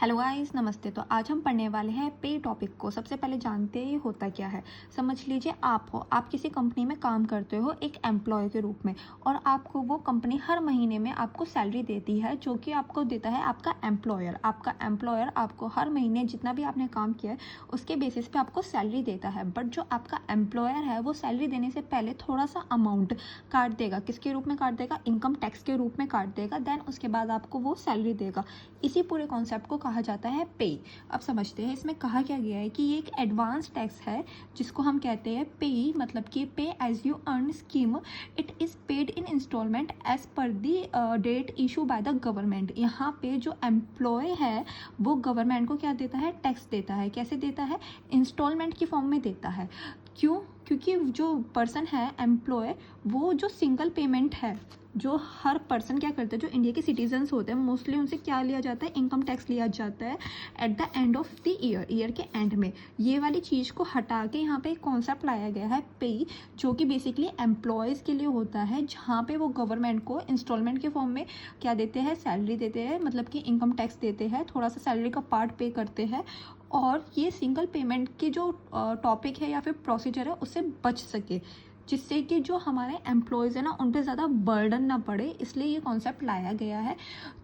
Hello guys, नमस्ते। तो आज हम पढ़ने वाले हैं पे टॉपिक को। सबसे पहले जानते ही होता क्या है। समझ लीजिए आप किसी कंपनी में काम करते हो एक एम्प्लॉय के रूप में, और आपको वो कंपनी हर महीने में आपको सैलरी देती है, जो कि आपको देता है आपका एम्प्लॉयर। आपका एम्प्लॉयर आपको हर महीने जितना भी आपने काम किया है उसके बेसिस पे आपको सैलरी देता है। बट जो आपका एम्प्लॉयर है वो सैलरी देने से पहले थोड़ा सा अमाउंट काट देगा। किसके रूप में काट देगा? इनकम टैक्स के रूप में काट देगा। देन उसके बाद आपको वो सैलरी देगा। इसी पूरे कॉन्सेप्ट को कहा जाता है पे। अब समझते हैं इसमें कहा क्या गया है कि ये एक एडवांस टैक्स है जिसको हम कहते हैं पे, मतलब कि pay as you earn scheme. It is paid in instalment as per the date issue by the government. यहाँ पे जो एम्प्लॉय है वो गवर्नमेंट को क्या देता है? टैक्स देता है। कैसे देता है? इंस्टॉलमेंट की फॉर्म में देता है। क्यों? क्योंकि जो पर्सन है एम्प्लॉय, वो जो सिंगल पेमेंट है, जो हर पर्सन क्या करता है, जो इंडिया के सिटीजन्स होते हैं मोस्टली उनसे क्या लिया जाता है? इनकम टैक्स लिया जाता है at the end of the year के एंड में। ये वाली चीज़ को हटा के यहाँ पे एक कॉन्सेप्ट लाया गया है पे, जो कि बेसिकली एम्प्लॉयज़ के लिए होता है, जहाँ पे वो गवर्नमेंट को इंस्टॉलमेंट के फॉर्म में क्या देते हैं? सैलरी देते हैं, मतलब कि इनकम टैक्स देते हैं, थोड़ा सा सैलरी का पार्ट पे करते हैं, और ये सिंगल पेमेंट की जो टॉपिक है या फिर प्रोसीजर है उससे बच सके, जिससे कि जो हमारे एम्प्लॉयज़ हैं ना उन पे ज़्यादा बर्डन ना पड़े, इसलिए ये कॉन्सेप्ट लाया गया है।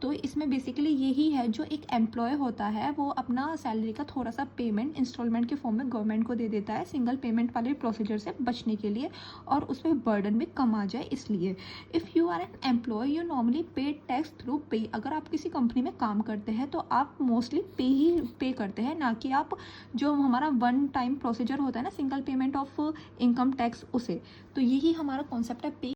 तो इसमें बेसिकली यही है, जो एक एम्प्लॉय होता है वो अपना सैलरी का थोड़ा सा पेमेंट इंस्टॉलमेंट के फॉर्म में गवर्नमेंट को दे देता है, सिंगल पेमेंट वाले प्रोसीजर से बचने के लिए, और उस पर बर्डन भी कम आ जाए इसलिए। If you are an employ you normally pay tax through pay. अगर आप किसी कंपनी में काम करते हैं तो आप मोस्टली पे ही पे करते हैं, ना कि आप जो हमारा वन टाइम प्रोसीजर होता है ना, single payment of income tax, उसे। तो यही हमारा कॉन्सेप्ट है पे।